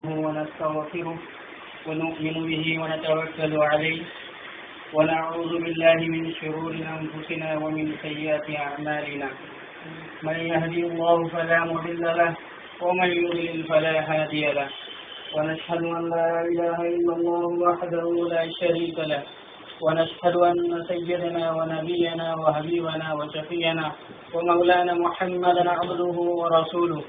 ونستغفره ونؤمن به ونتوكل عليه ونعوذ بالله من شرور أنفسنا ومن سيئات أعمالنا من يهدي الله فلا مضل له ومن يضلل فلا هادي له ونشهد أن لا إله إلا الله وحده لا شريك له ونشهد أن سيدنا ونبينا وحبيبنا وشفيعنا ومولانا محمدا عبده ورسوله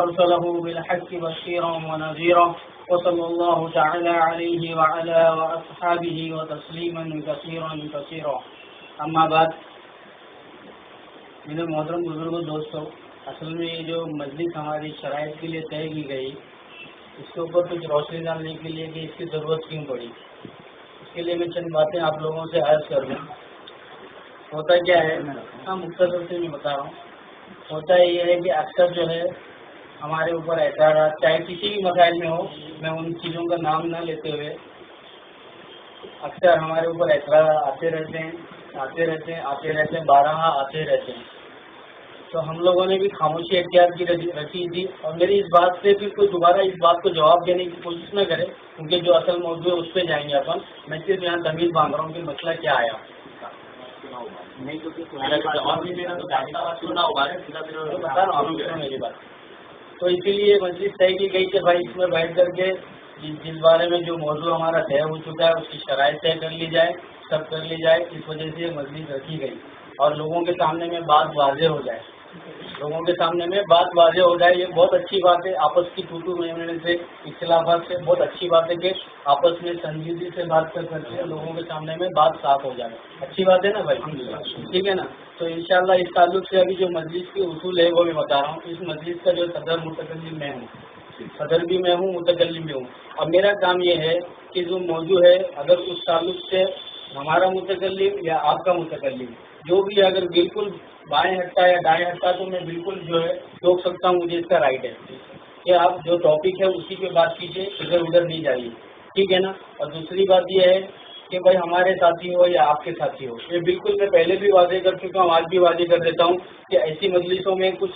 أرسله بالحق بشيرا ونذيرا وصلى الله تعالى عليه وعلى وأصحابه وتسليما كثيرا كثيرا أما بعد मेरे मोहतरम बुजुर्गों दोस्तों, असल में ये जो मजलिस हमारी शराइत के लिए तय की गई, इसके ऊपर कुछ रोशनी डालने के लिए कि इसकी ज़रूरत क्यों पड़ी, इसके लिए मैं चंद बातें आप लोगों से अर्ज कर दूँ। होता क्या है, हाँ मुख्तसर से मैं बता रहा हूँ। होता ये है कि अक्सर जो है हमारे ऊपर एतराज़, चाहे किसी भी मसाइल में हो, मैं उन चीज़ों का नाम न लेते हुए, अक्सर हमारे ऊपर एतराज़ आते रहते हैं, बारहा आते रहते हैं। तो हम लोगों ने भी खामोशी एहतियात की रखी थी, और मेरी इस बात से भी कोई दोबारा इस बात को जवाब देने की कोशिश न करे, क्योंकि जो असल मौजूद है उस पर जाएंगे अपन। मैं सिर्फ यहाँ तमीज़ बांध रहा हूँ कि मसला क्या आया। नहीं तो जवाब भी मेरा तो सुनना होगा, बता रहा हूँ मेरी बात। तो इसीलिए मजलिस तय की गई कि भाई इसमें बैठ करके जिस बारे में जो मौजूद हमारा तय हो चुका है उसकी शराइत तय कर ली जाए, सब कर ली जाए। इस वजह से मजलिस रखी गई और लोगों के सामने में बात वाज़ेह हो जाए, ये बहुत अच्छी बात है। आपस की टूटू मेमने से, इख्तिलाफात से बहुत अच्छी बात है कि आपस में संजीदगी से बात कर करके लोगों के सामने में बात साफ हो जाए। अच्छी बात है ना भाई, ठीक है ना। तो इंशाल्लाह इस ताल्लुक से अभी जो मजलिस की उसूल है वो मैं बता रहा हूँ। इस मजलिस का जो सदर मुतकल्लिम मैं हूँ, सदर भी मैं हूँ, मुतकल्लिम भी हूँ। अब मेरा काम ये है कि जो मौजू है, अगर उस ताल्लुक से हमारा मुतकल्लिम या आपका मुतकल्लिम जो भी अगर बिल्कुल बाएं हटता या दाएं हटता, तो मैं बिल्कुल जो है रोक सकता हूँ, मुझे इसका राइट है कि आप जो टॉपिक है उसी पे बात कीजिए, इधर उधर नहीं जाइए, ठीक है ना। और दूसरी बात यह है कि भाई हमारे साथी हो या आपके साथी हो, ये बिल्कुल मैं पहले भी वादे कर चुका हूँ, आज भी वादे कर देता हूँ कि ऐसी मजलिसों में कुछ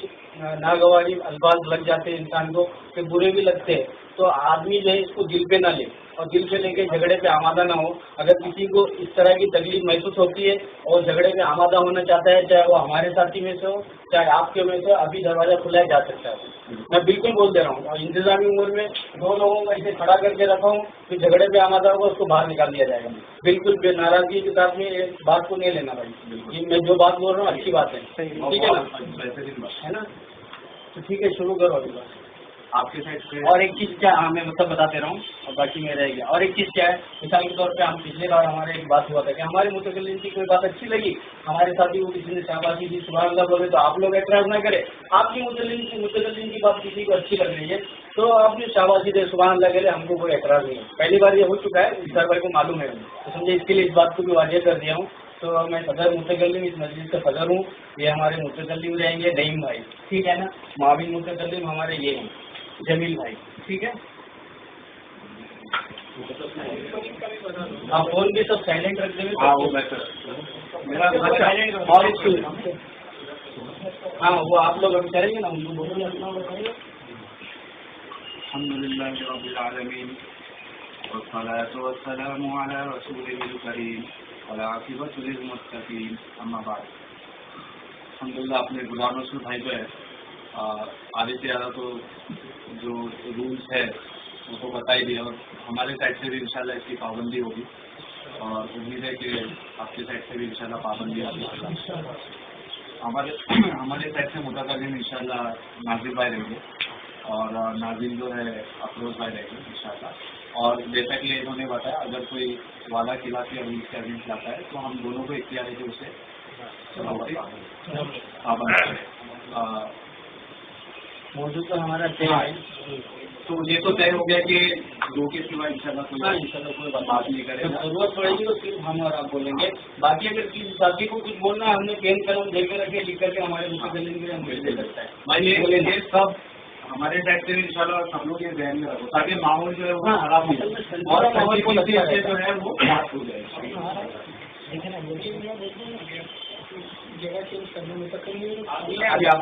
नागवारी अल्फाज लग जाते हैं इंसान को कि बुरे भी लगते हैं, तो आदमी जो है इसको दिल पे ना ले और दिल पे लेके झगड़े पे आमादा ना हो। अगर किसी को इस तरह की तकलीफ महसूस होती है और झगड़े पे आमादा होना चाहता है, चाहे वो हमारे साथी में से हो चाहे आपके में से, अभी दरवाजा खुला जा सकता है। मैं बिल्कुल बोल दे रहा हूँ। और इंतजामी उम्र में दो लोगों को ऐसे खड़ा करके रखा हूँ कि झगड़े पे आमादा होगा उसको बाहर निकाल दिया जाएगा। बिल्कुल नाराजगी के साथ में इस बात को नहीं लेना भाई, ये मैं जो बात बोल रहा हूँ अच्छी बात है, ठीक है ना, है ना। तो ठीक है, शुरू करो अभी बात आपके साइड से। और एक चीज़ क्या, हाँ मैं मतलब बताते रहा हूँ और बाकी में रहेगा। और एक चीज़ क्या है, मिसाल के तौर पे हम पिछले बार हमारे एक बात हुआ था कि हमारे मुतकल्लिम की कोई बात अच्छी लगी, हमारे साथी को किसी ने शाबाशी दी, सुभान अल्लाह बोले, तो आप लोग एतराज़ ना करें। आपकी मुतकल्लिम की बात किसी को अच्छी लग रही है तो आप भी शाबाशी दे, सुभान अल्लाह के लिए, हमको कोई एतराज़ नहीं है। पहली बार ये हो चुका है, इस भाई को मालूम है, तो समझे, इसके लिए इस बात को भी वाज़ेह कर दिया हूँ। तो मैं सदर मुतकल्लिम, इस मस्जिद का सदर हूँ। ये हमारे मुतकल्लिम रहेंगे नईम भाई, ठीक है ना। माविन मुतकल्लिम हमारे ये हैं जमील भाई, ठीक है। आप फोन भी सब साइलेंट रख देंगे। हाँ वो आप लोग अभी करेंगे ना, उनको बोलो अपना बताइए। अल्हम्दुलिल्लाह रब्बिल आलमीन वस्सलातु वस्सलामु अला रसूलिल करीम वल आक़िबतु लिल मुत्तक़ीन, अम्मा बाद। अल्हम्दुलिल्लाह अपने गुलाम रसूल भाई जो है आधे से ज़्यादा तो जो रूल्स है उनको बता ही दिया, और हमारे साइड से भी इंशाल्लाह इसकी पाबंदी होगी, और उम्मीद है कि आपकी साइड से भी इंशाल्लाह पाबंदी होगी। हमारे साइड से मुतकल्लिम इंशाल्लाह नाजिल भाई रहेंगे, और नाजिल जो है अफरोज भाई रहेंगे इंशाल्लाह। और जैसा कि इन्होंने बताया, अगर कोई वादा खिलाफ या रूल्स का अगेंस्ट लाता है तो हम दोनों को इख्तियार है कि उसे मौजूद तो हमारा तय है। तो ये तो तय हो गया कि दो के सिवा इंशाल्लाह कोई बात नहीं करे। जरूरत पड़ेगी तो सिर्फ हम और आप बोलेंगे। बाकी अगर किसी साथी को कुछ बोलना है, हमने पेन कलम दे के रखे, लिख करके हमारे मुतकल्लिम के लिए हम भेज दे सकता है भाई। ये सब हमारे साइड से इंशाल्लाह सब लोग ये ध्यान में रखो, ताकि माहौल जो है वो खराब हो जाए और माहौल को जो है वो बात हो जाए। जगह चेंज करने में तक अभी आप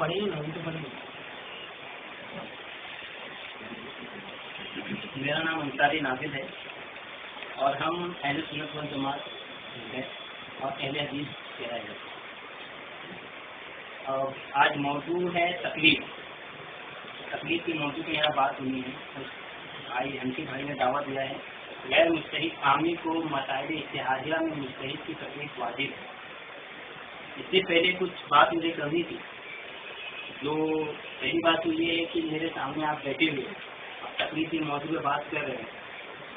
पढ़ेंगे ना, उनसे पढ़ेंगे। मेरा नाम अंसारी नाजिद है और हम अहले सुन्नत वल जमात है और अहले हदीस के हैं। और आज मौजू है तकलीफ। तकलीफ की मौजू पे यहाँ बात होनी है। भाई हंसी भाई ने दावा दिया है गैर मुस्तहिद आमी को मसाइल इत्तेहादिया में मुस्तहिद की तकलीफ वाजिब है। इससे पहले कुछ बात मुझे करनी थी। जो पहली बात तो ये है कि मेरे सामने आप बैठे हुए आप तकलीफ की मौजू पे बात कर रहे हैं,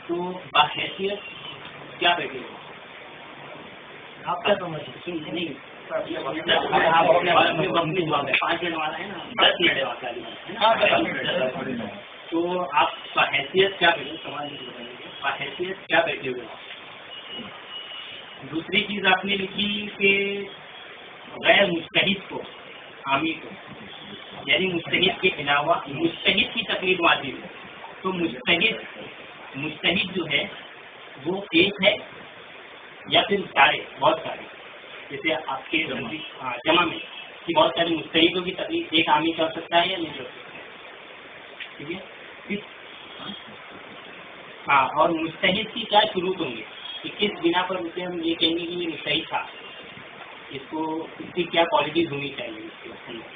तो बाहैसियत क्या बैठे हुए आप क्या समझते नहीं? आप अपने वक्त में जवाब है, 5 मिनट वाला है ना, 10 मिनट है ना, तो आप बाहैसियत क्या बैठे सवाल बताइए, बाहैसियत क्या बैठे हुए? दूसरी चीज आपने लिखी कि गैर मुस्तहिद को आमी को यानी मुस्तहिद के अलावा मुस्तहिद की तकलीफ वाजिब है। तो मुस्तहिद जो है वो एक है या फिर सारे बहुत सारे, जैसे आपके जमा में कि बहुत सारे मुस्तहिदों की तकलीफ एक आमी कर सकता है या नहीं कर सकता, ठीक है? हाँ, और मुस्तहिद की क्या शुरू होंगे कि किस बिना पर उसे हम ये कहेंगे कि ये मुस्तहिद था, इसकी क्या क्वालिटीज होनी चाहिए इसके अंदर।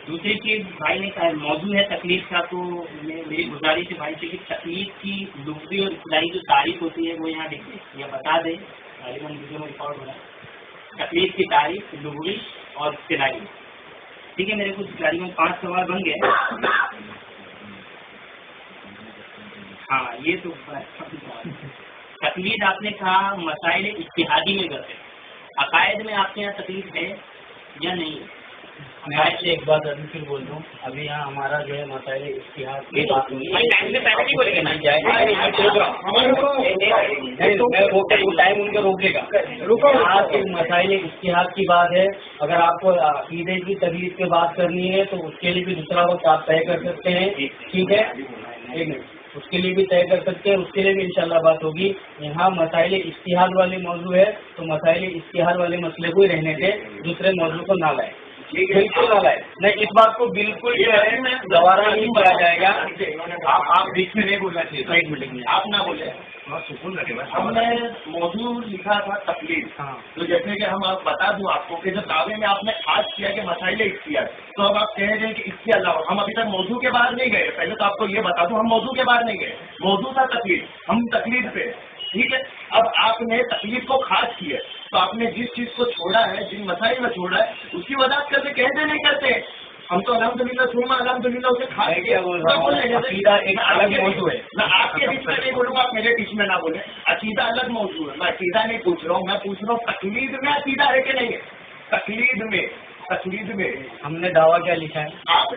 दूसरी चीज भाई ने कहा मौजू है तकलीफ का, तो मेरी गुजारिश है भाई से कि तकलीफ की लुग़वी और इब्तिदाई जो तारीफ होती है वो यहाँ लिखे या बता दें। गालिबन वीडियो में रिकॉर्ड हो रहा है तकलीफ की तारीफ लुग़वी और इब्तिदाई, ठीक है? मेरे कुछ गालिबन 5 सवाल बन गए। हाँ, ये तो तकलीफ आपने कहा मसाइल इत्तिहादी में करते हैं, अकायद में आपके यहाँ तकलीफ है या नहीं? मैं आपसे एक बात अभी फिर बोल दूँ, अभी यहाँ हमारा जो है मसाइल इत्तिहाद की बात हुई है, टाइम से पहले नहीं बोलेगा ना, टाइम उनका रोकेगा। आज एक मसाइल इत्तिहाद की बात है। अगर आपको अकीदे की तकलीफ की बात करनी है तो उसके लिए भी दूसरा वक्त आप तय कर सकते हैं, ठीक है? एक मिनट, उसके लिए भी तय कर सकते हैं, उसके लिए भी इंशाल्लाह बात होगी। यहाँ मसाइल इज्तिहाद वाले मौजू है तो मसाइल इज्तिहाद वाले मसले को ही रहने दें, दूसरे मौजू को ना लाए, बिल्कुल ना लाए। नहीं, इस बात को बिल्कुल जो है दोबारा नहीं किया जाएगा। आप बीच में नहीं बोलना चाहिए, राइट मीटिंग में आप ना बोले, सुकून लगेगा। हमने मौजू लिखा था तकलीफ, तो जैसे कि हम आप बता दूं आपको कि जब दावे में आपने खास किया कि मसाइल इख्तियार, तो अब आप कह रहे हैं कि इसके अलावा हम अभी तक मौजू के बाहर नहीं गए। पहले तो आपको ये बता दूं हम मौजू के बाहर नहीं गए, मौजू था तकलीफ, हम तकलीफ पे, ठीक है? अब आपने तकलीफ को खास किया तो आपने जिस चीज को छोड़ा है, जिन मसाइल में छोड़ा है, उसकी वजह करके कहते नहीं करते। हम तो अल्हम्दुलिल्लाह सुनमा अल्हम्दुलिल्लाह उसे खास किया बोल रहा हूँ। अकीदा एक अलग मौजू है, मैं आपके बीच में नहीं बोलूँगा, आप मेरे बीच में ना बोले। अकीदा अलग मौजू है, मैं अकीदा नहीं पूछ रहा हूँ, मैं पूछ रहा हूँ तकलीद में अकीदा है कि नहीं है? तकलीद में हमने दावा क्या लिखा है?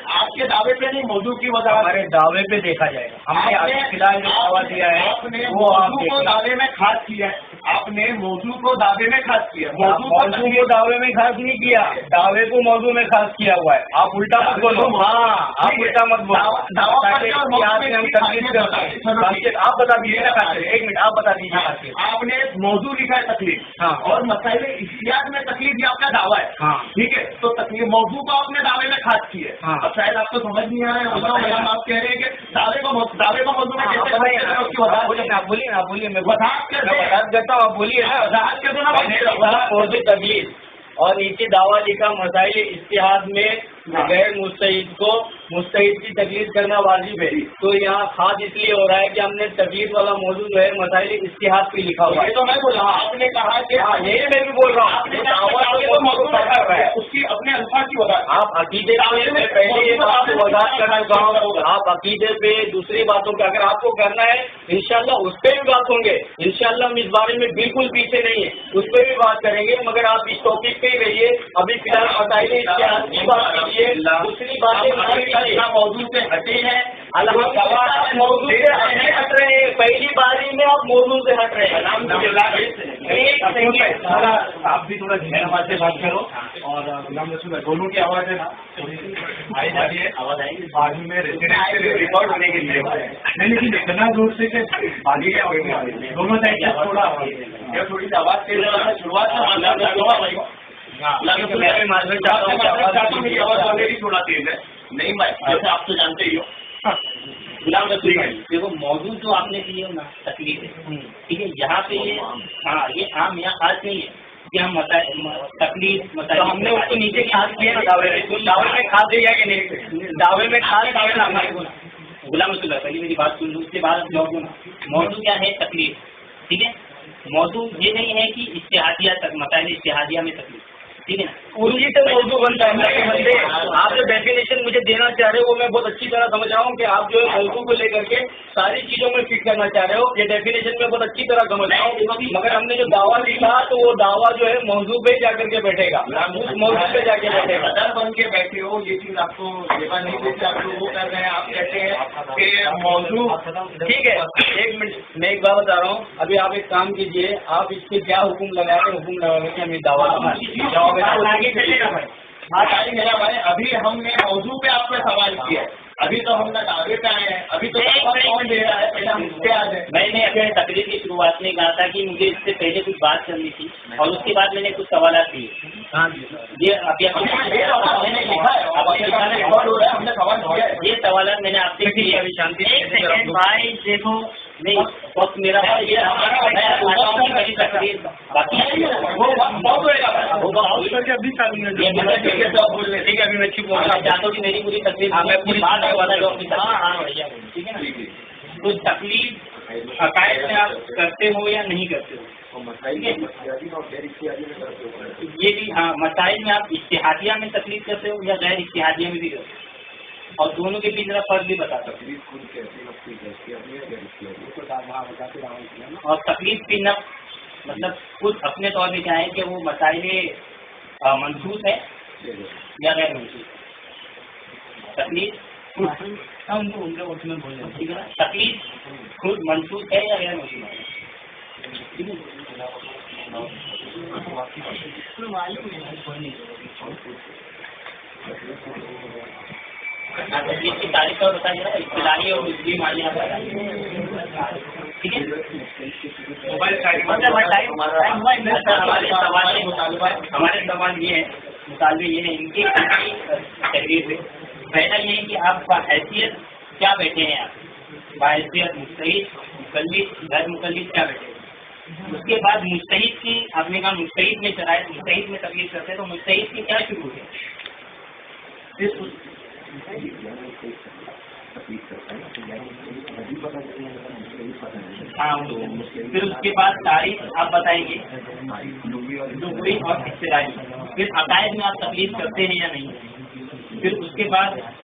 आपके दावे पे नहीं, मौजू की वजह हमारे दावे पे देखा जाएगा। हमने फिलहाल जो दावा दिया है आपने मौजू को दावे में खास किया है, आपने मौजू को दावे में खास किया, मौजू को दावे में खास नहीं किया, दावे को मौजू में खास किया हुआ है। आप उल्टा मत बोलो, हाँ आप उल्टा मत बोलो। आप बता दीजिए ना, एक मिनट आप बता दीजिए। आपने मौजू लिखा है तकलीफ, हाँ, और मसाइल इख्तियार में तकलीफ ये आपका दावा है, हाँ ठीक है? तो तकलीफ मौजू को आपने दावे में खास की है। हाँ। अब शायद आपको समझ नहीं आ रहा है, आप कह रहे हैं कि दावे को मौजू में कैसे बोलिए, आप बोलिए, मैं वजाहत करता हूँ, आप बोलिए ना, वजाहत कर दो ना। मौजू तकलीफ और नीचे दावा लिखा मसाइल इज्तिहाद में गैर मुस्तहिद को मुस्तहिद की तकलीफ करना वाजिब है। तो यहाँ खास इसलिए हो रहा है कि हमने तकलीफ वाला मौजू जो है मसाइल इज्तिहाद पे लिखा हुआ है। तो मैं बोल रहा हूँ, आपने कहा कि यही मैं भी बोल रहा हूँ, उसकी अपने अल्फाज की वजह। आप अकीदे पे पहले ये बात वजाहत करना चाहूँगा, आप अकीदे पे दूसरी बातों पे अगर आपको करना है इंशाल्लाह उस पर भी बात होंगे। इंशाल्लाह हम इस बारे में बिल्कुल पीछे नहीं है, उस पर भी बात करेंगे, मगर आप इस टॉपिक पे ही रहिए। अभी फिलहाल मसाइल इज्तिहाद की बात कीजिए, दूसरी बातें मौजूद से हटे हैं, मौजूद से हट रहे हैं। पहली बारी में आप मौजूद से हट रहे हैं। आप भी थोड़ा धीरे आवाज से बात करो और दोनों की आवाज है ना आई जा रही है, आवाज आएगी बाद में रिकॉर्ड होने के लिए नहीं, लेकिन इतना दूर से बाकी दोनों साइड थोड़ा थोड़ी सी आवाज के शुरुआत تھوڑا تیز ہے نہیں میں جیسے آپ تو جانتے ہی ہو. غلام رسول بھائی دیکھو موضوع جو آپ نے دی ہے نا تکلیف ہے ٹھیک ہے. یہاں پہ یہ ہاں یہ عام یہاں خاص نہیں ہے کہ ہم تکلیف ہم نے اس کو نیچے کھاد کیا نا دعوے میں کھاد دیا کہ نہیں دعوے میں کھاد غلام رسول بھائی پہلے میری بات سن لو اس کے بعد جواب دو نا. موضوع کیا ہے تکلیف ٹھیک ہے. موضوع یہ نہیں ہے کہ اشتہادیہ تک مسائل اشتہادیہ میں تکلیف ٹھیک ہے نا. اسی سے موضوع بنتا ہے بندے. آپ جو ڈیفینیشن مجھے دینا چاہ رہے ہو وہ میں بہت اچھی طرح سمجھ رہا ہوں کہ آپ جو ہے موضوع کو لے کر کے ساری چیزوں میں فٹ کرنا چاہ رہے ہو. یہ ڈیفینیشن میں بہت اچھی طرح سمجھ رہا ہوں مگر ہم نے جو دعویٰ لکھا تو وہ دعویٰ جو ہے موضوع پہ جا کر کے بیٹھے گا. اس موضوع پہ جا کے بیٹھے گا. صدر بن کے بیٹھے ہو یہ چیز آپ کو دیکھا نہیں دیتے آپ لوگ وہ کر رہے ہیں. آپ کہتے ہیں کہ موضوع ٹھیک ہے. ایک منٹ میں ایک بات بتا رہا ہوں. ابھی آپ ایک کام کیجئے آپ اس پہ کیا حکم لگا کے حکم لگا کے ہمیں دعویٰ میرا بھائی ابھی ہم نے موضوع پہ آپ سے سوال کیا ہے. ابھی تو ہم نے دعوے پہ آئے ہیں. ابھی تو کون دے رہا ہے پہلے ہم اس پہ آ جائیں. میں نے اپنے تقریر کی شروعات میں کہا تھا کہ مجھے اس سے پہلے کچھ بات کرنی تھی اور اس کے بعد میں نے کچھ سوالات کیے. یہ ابھی میں نے لکھا ہے ہم نے سوال کیا ہے. یہ سوالات میں نے آپ سے کیے. بھائی دیکھو نہیں وقت میرا ٹھیک ہے ابھی میں چپ چاہتا ہوں کہ میری پوری تقریر ٹھیک ہے نا. کچھ تکلیف عقائد میں آپ کرتے ہو یا نہیں کرتے ہو یہ بھی ہاں مسائل میں آپ اشتہادیہ میں تکلیف کرتے ہو یا غیر اشتہادیہ میں بھی کرتے ہو اور دونوں کے بیچ ذرا فرق بھی بتا سکتے. اور تکلیف کی نفس مطلب خود اپنے طور پہ کیا ہے کہ وہ مسائل منسوخ ہے یا غیر منسوخ. تکلیف ٹھیک ہے نا. تکلیف خود منسوخ ہے یا غیر منسوخ ہے. تکلیف کی تاریخ اور بتائیے نا اصطلاحی اور دوسری معنی آپ بتائیے. ٹھیک ہے ہمارے سوال یہ ہے مطالبے یہ ہیں ان کی تحریر سے. پہلا یہ ہے کہ آپ کا حیثیت کیا بیٹھے ہیں آپ باحیثیت مجتہد مقلد غیر مقلد کیا بیٹھے ہیں. اس کے بعد مجتہد کی آپ نے کہا مجتہد میں شرائط مجتہد میں تکلیف کرتے ہیں تو مجتہد کی کیا شروع ہے. ہاں پھر اس کے بعد تاریخ آپ بتائیں گے ڈگری اور اصطلاحی. پھر عقائد میں آپ تکلیف کرتے ہیں یا نہیں. پھر اس کے بعد